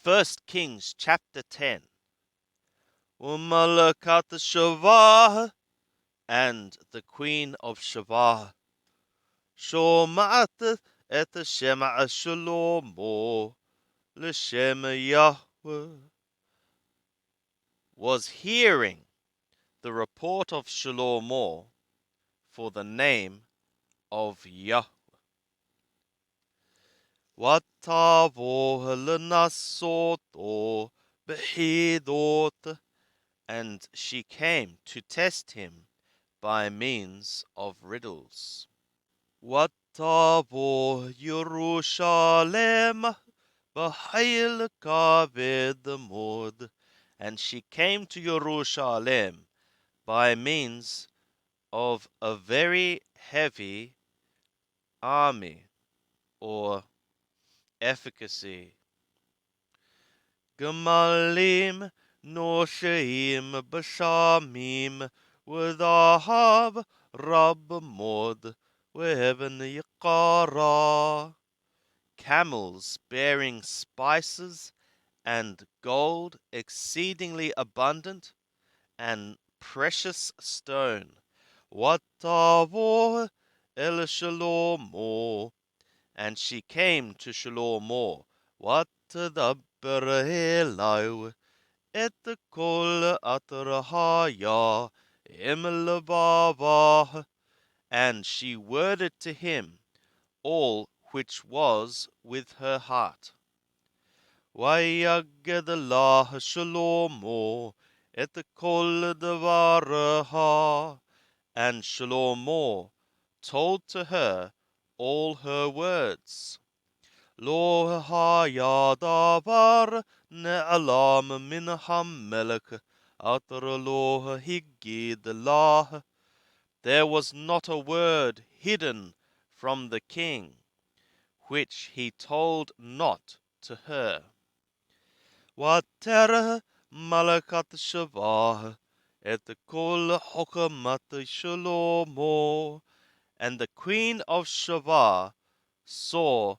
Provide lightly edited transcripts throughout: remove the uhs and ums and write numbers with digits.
1 Kings chapter 10. Umalakat Shavah and the queen of Shavah. Shomat et Shema Shalomo l'Shem Yahweh. Was hearing the report of Shalomo for the name of Yahweh. Watavo l'nasoto behidot, and she came to test him by means of riddles. Watavo Yerushalem b'hayil kaved mod, and she came to Yerushalem by means of a very heavy army or efficacy. Gemalim nosheim b'shamim v'dahav rab mod v'heaven yikara. Camels bearing spices and gold exceedingly abundant and precious stone. Watavo el Shalomo, and she came to Shalomo. Watadabber Elai et kol atrahaya imlebava, and she worded to him all which was with her heart. Vayaged lah Shalomo et kol devaraha, and Shalomo told to her all her words. Lo haya davar ne'alam min hamelech atar lo higid lah. There was not a word hidden from the king, which he told not to her. Water malakat shavah et kol hokamat Shalomo, and the queen of Shavah saw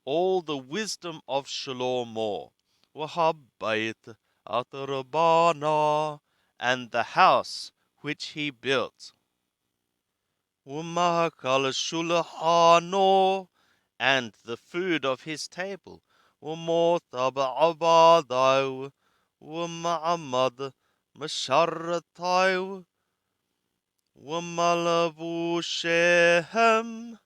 all the wisdom of Shalomo, wahabayit atarabana, and the house which he built. Umahakal shulhano, and the food of his table. Umotababadau, uma'amad masharatau, umalavushehem,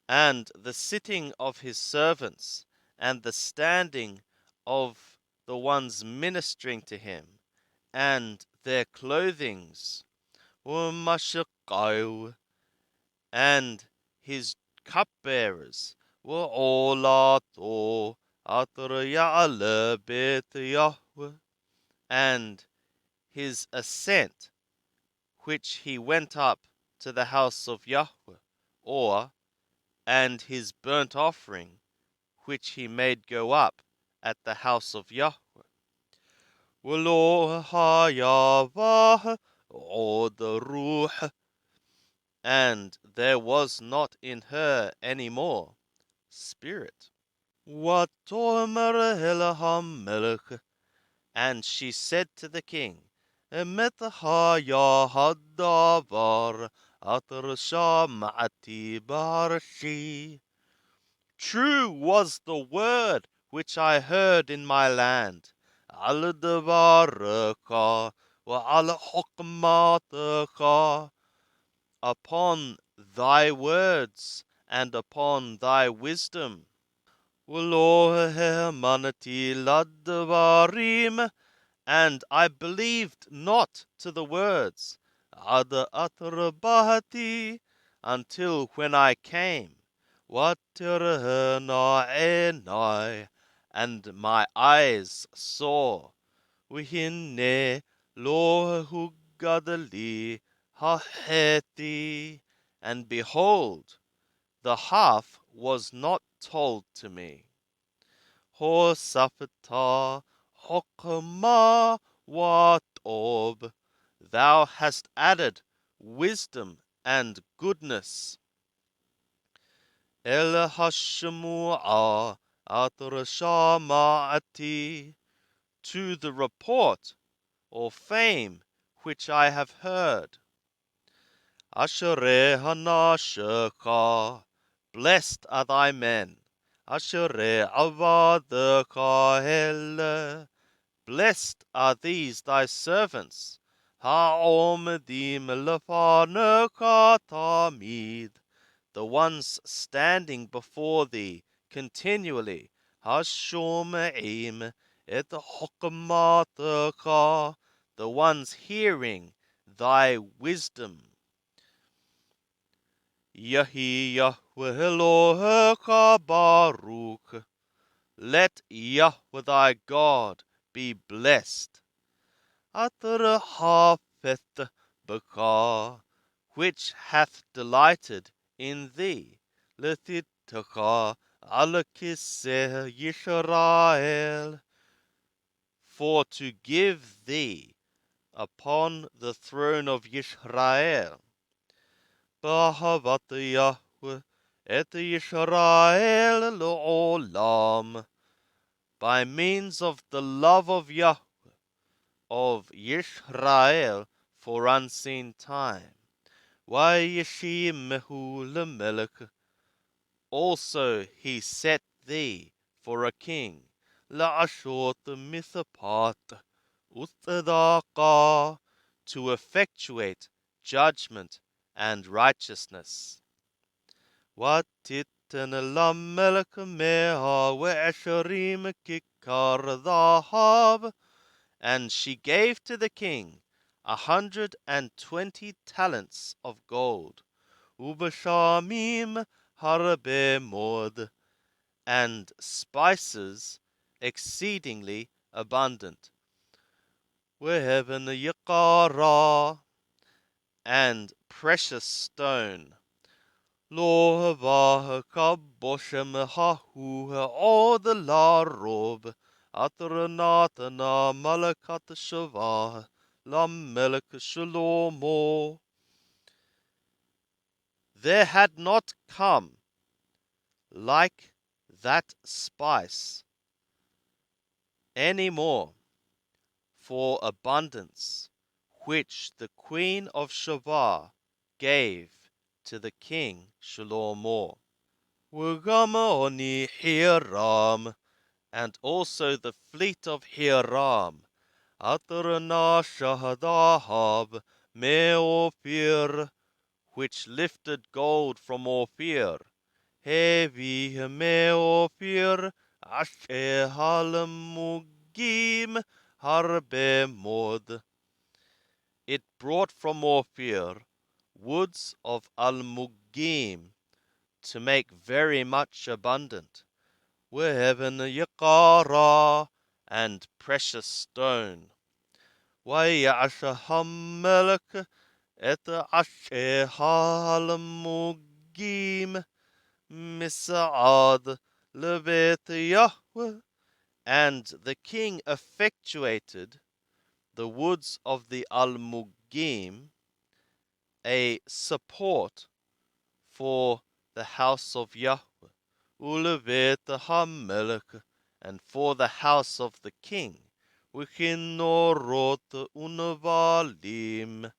and the sitting of his servants, and the standing of the ones ministering to him, and their clothings. Umashaqau, and his cupbearers were olato atraya'ala bet Yahweh, and his ascent which he went up to the house of Yahweh, and his burnt offering which he made go up at the house of Yahweh. V'lo hayavah od ruh, and there was not in her any more spirit. V'tomer el hamelech, and she said to the king, Emet haya hadavar atar shama'ati barshi. True was the word which I heard in my land. Al devareka wa al hokmateka, upon thy words and upon thy wisdom. V'lo hemanati ladvarim, and I believed not to the words. Ad atrabahati, until when I came. Watirna enai, and my eyes saw. V'hinne lo hugadali haheti, and behold, the half was not told to me. Hosafata hokma watob, thou hast added wisdom and goodness. El hashmu'a Atar shama'ati, to the report or fame which I have heard. Ashereh hanasheka, blessed are thy men. Ashereh avadeka ele, blessed are these thy servants. Ha'omedim lefaneka tamid, the ones standing before thee continually. Hashomeim et hokmateka, the ones hearing thy wisdom. Yahi Yahweh Eloheka Baruch, let Yahweh thy God be blessed. Atar hafeth beka, which hath delighted in thee. Lethitaka alakise Yisrael, for to give thee upon the throne of Yisrael. Bahavat Yahweh et Yisrael le'olam, by means of the love of Yahweh, of Yisrael for unseen time. Vayeshimehu lemelech, also he set thee for a king. La'ashot mithapat utzedakah, to effectuate judgment and righteousness. Watiten lamelech meha ve'esherim kikar dhahav, and she gave to the king 120 talents of gold, ubashamim harbe mod, and spices exceedingly abundant, ve'heaven yikara, and precious stone. Lo havah boshem hahu od la rob, atranatana malakat shavah la melech shalomo. There had not come like that spice any more for abundance, which the queen of Shavah gave to the king Shalomo. Wagamoni Hiram, and also the fleet of Hiram, Atarana Shahadahab Meophir, which lifted gold from Ophir, Hevi Meophir, Ashe Halamugim Harbe Mod. It brought from Ophir woods of Almugim, to make very much abundant, heaven Yakara, and precious stone. Wayasha Hamelech et Ashe Halamugim Misaad Levet Yahweh, and the king effectuated the woods of the Almugim a support for the house of Yahweh, ulevet hamelech, and for the house of the king, wichinorot unavalim,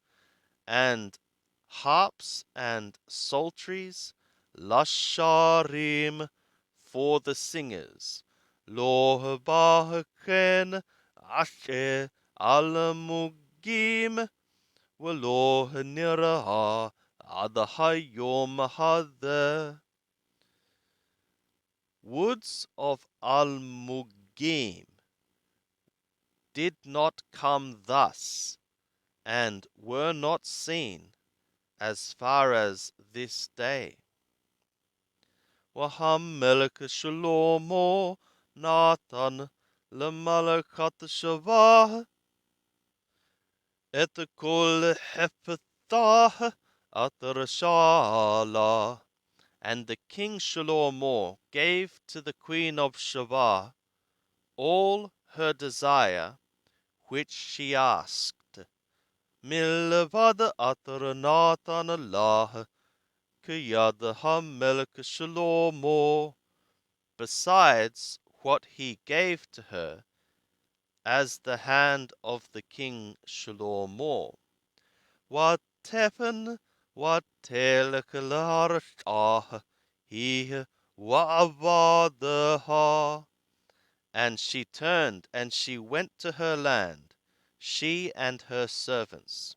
and harps and psalteries, lasharim, for the singers, lo bachen ashe alamugim, velo niraha adahayom hadeh. Woods of Almugim did not come thus, and were not seen as far as this day. Wahamelech Shalomo Natan Lemalakat Shavah et kol hefetah atrashala. And the king Shalomo gave to the queen of Shavah all her desire which she asked. Milvad atranatan Allah kiyad hamelech Shalomo, besides what he gave to her as the hand of the king Shlomo. Whatever what teleklarah he wa'avadaha. And she turned and she went to her land, she and her servants.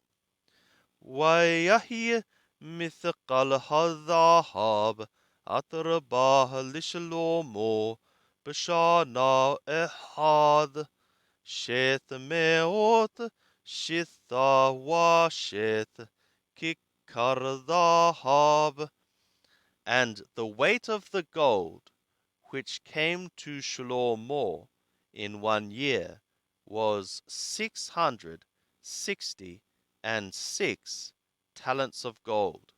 ويحيي مثقلها الذهب أترباها لشلومو بشانا إحاد شيث مئوت شثا وشيث كيكر ذهب. And the weight of the gold which came to Shlomo in 1 year was 666 talents of gold.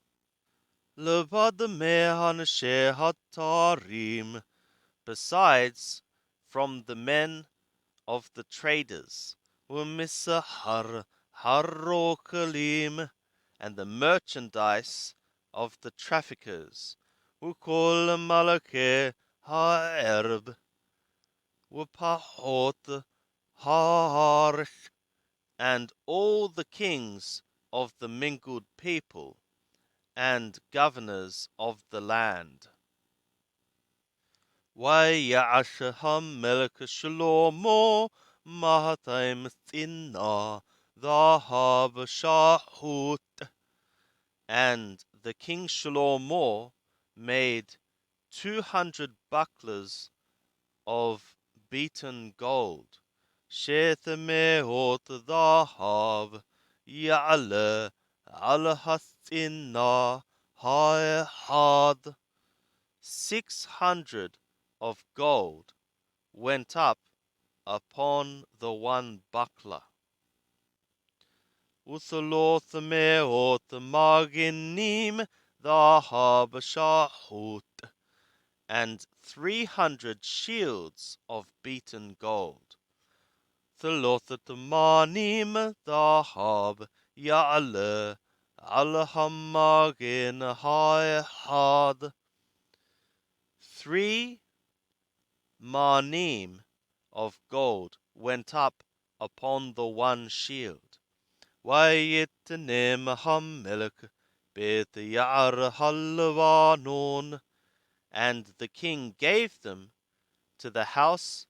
Levad me'an shehatarim, besides from the men of the traders, umisahar harokalim, and the merchandise of the traffickers, ukol malake ha'erb, upahot ha'arish, and all the kings of the mingled people, and governors of the land. ויעש המלך שלמה 200 ذهب שחוט. And the king Shlomo made 200 bucklers of beaten gold. שתמאות ذهب يعلى على הספינה האחד. 600 of gold went up upon the one buckler. ושלוש מאות מגנים ذهب שחוט. And 300 shields of beaten gold. ثلاثة مانيم ذهب يعلى على المغن האחד. 3 manim of gold went up upon the one shield. ויתנם המלך בית יער הלבנון. And the king gave them to the house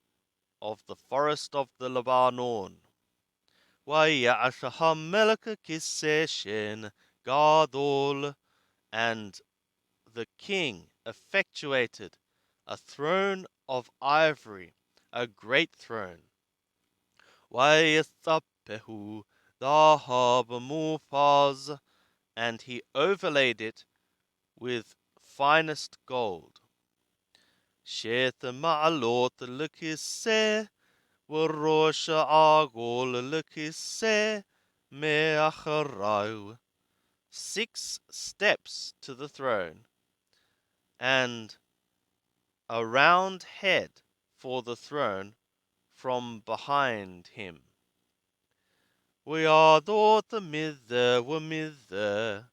of the forest of the Lebanon. ויעש המלך כיסא שן גדול. And the king effectuated a throne of ivory, a great throne. ויספהו ذهب מופז. And he overlaid it with finest gold. שת מעלות לכיסא וראש עגול לכיסא מאחריו. 6 steps to the throne, and a round head for the throne from behind him. ויעדות מזה ומזה,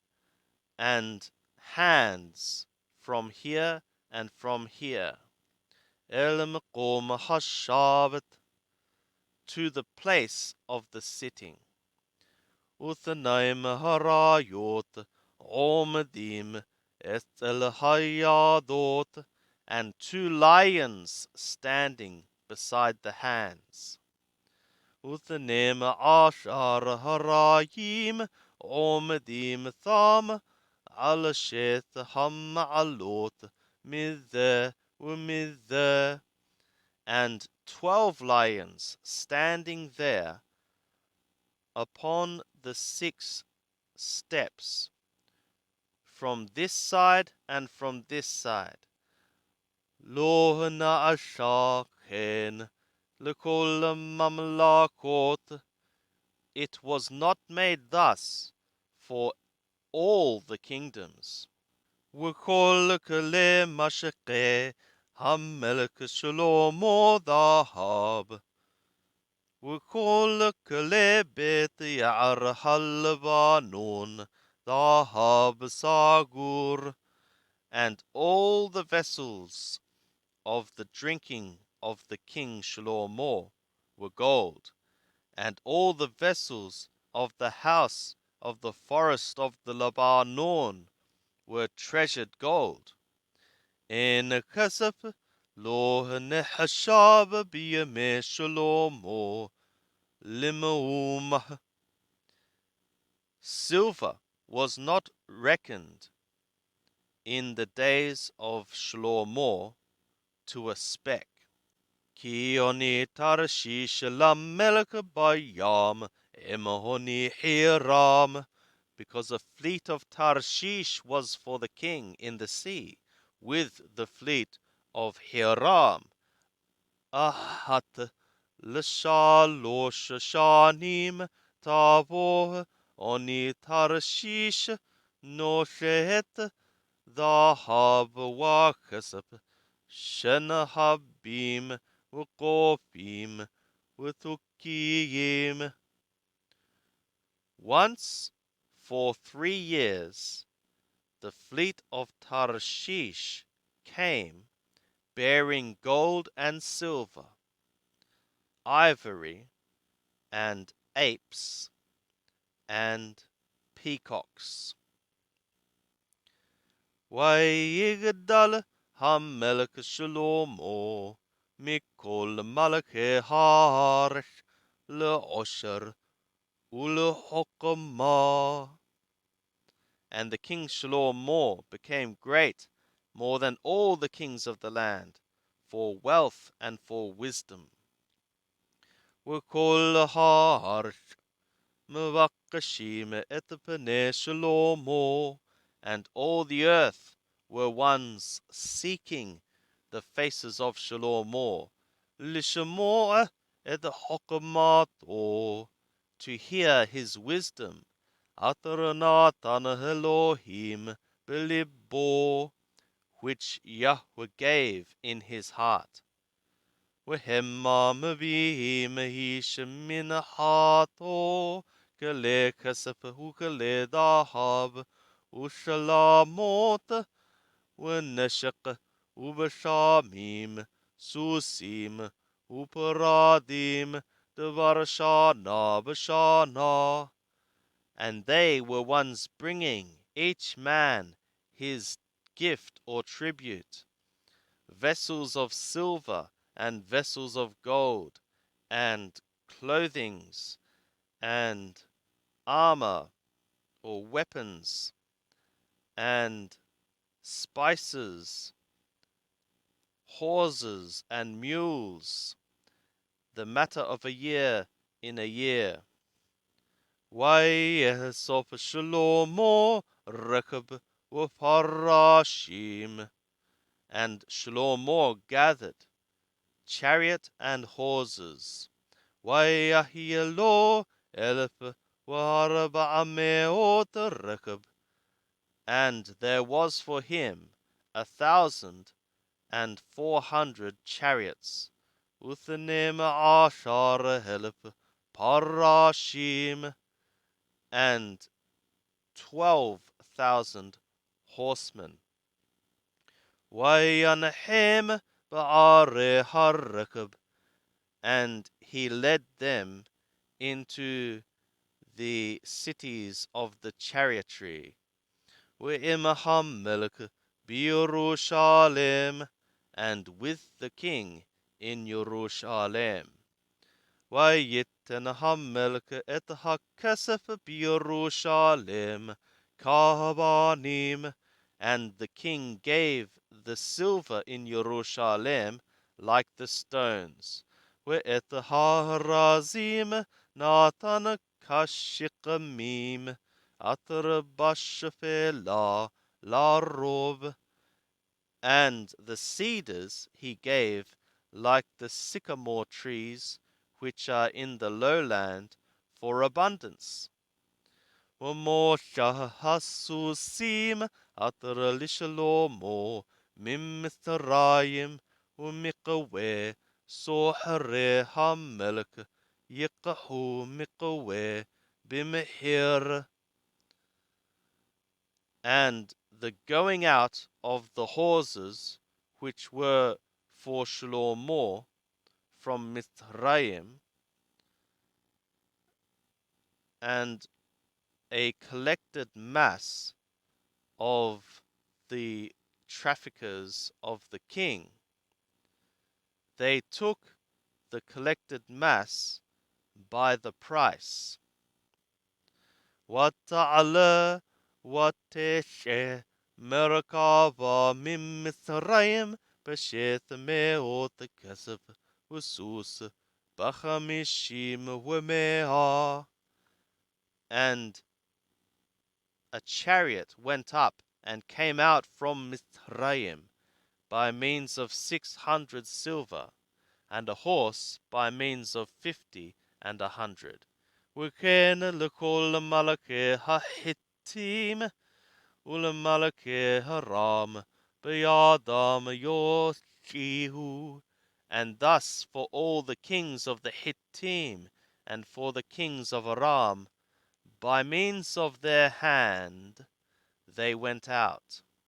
and hands from here and from here. אל מקום השבת, to the place of the sitting. ותנאים הראיות עומדים אצל הידות, and 2 lions standing beside the hands. ותנאים עשר הרעים עומדים שם על 6 המעלות מזה ומזה, and 12 lions standing there upon the 6 steps, from this side and from this side. לא נעשה כן לכל הממלכות. It was not made thus for all the kingdoms. וכל כלי משקה המלך שלמה ذهب. וכל כלי בית יער הלבנון ذهب סגור. And all the vessels of the drinking of the king Shlomo were gold, and all the vessels of the house of the forest of the Lebanon were treasured gold. In הכסף לא נחשב בימי שלמה למאומה. Silver was not reckoned in the days of Shlomo to a speck. כי אני תרשיש למלך בים, אמהוני חירם. Because a fleet of Tarshish was for the king in the sea, with the fleet of Hiram. אחת לשלוש שנים תבוא אני תרשיש נושאת זהב וכסף שנהבים וקופים ותוכיים. Once for 3 years the fleet of Tarshish came bearing gold and silver, ivory and apes and peacocks. ויגדל המלך שלמה מכל מלכי הארץ לעושר ולחוכמה. And the king Shlomo became great more than all the kings of the land, for wealth and for wisdom. וכל הארץ מבקשים את פני שלמה, and all the earth were ones seeking the faces of Shlomo, לשמוע את חוכמתו, to hear his wisdom, אשר נתן אלוהים בליבו, which Yahweh gave in his heart. והמה מביאים איש מנחתו, כלי כסף וכלי זהב, ושלמות, ונשק, ובשמים, סוסים, ופרדים, דבר שנה בשנה. And they were ones bringing each man his gift or tribute, vessels of silver and vessels of gold, and clothings, and armor or weapons, and spices, horses and mules, the matter of a year in a year. ויאסוף שלמה רכב ופרשים, and Shlomo gathered chariot and horses. ויהיה לו 1,400 רכב, and there was for him 1,400 chariots. ו12,000 פרשים, and 12,000 horsemen. وينحم بعري الركب, and he led them into the cities of the chariotry. وإمهم ملك بيروشالem, and with the king in Yerushalem. ויתן המלך את הכסף בירושלם כאבנים, and the king gave the silver in Yerushalem like the stones. ואת הארזים נתן כשקמים, אשר בשפלה לרוב. And the cedars he gave like the sycamore trees which are in the lowland, for abundance. ומשה הסוסים אשר לשלמה ממצרים, ומקווה סוחרי המלך יקחו מקווה במחיר. And the going out of the horses which were for Shlomo from Mithraim, and a collected mass of the traffickers of the king. They took the collected mass by the price. وَتَعْلَى وَتَشَى مَرْكَبَ مِن مِّصْرَيْم بشيث كسب وسوس بخمشيم ومئة. And a chariot went up and came out from Mithraim by means of 600 silver, and a horse by means of 50 and 100. וכן לכל מלכי החיתים ולמלכי הרם בידם יושיעו. And thus for all the kings of the Hittim and for the kings of Aram, by means of their hand they went out.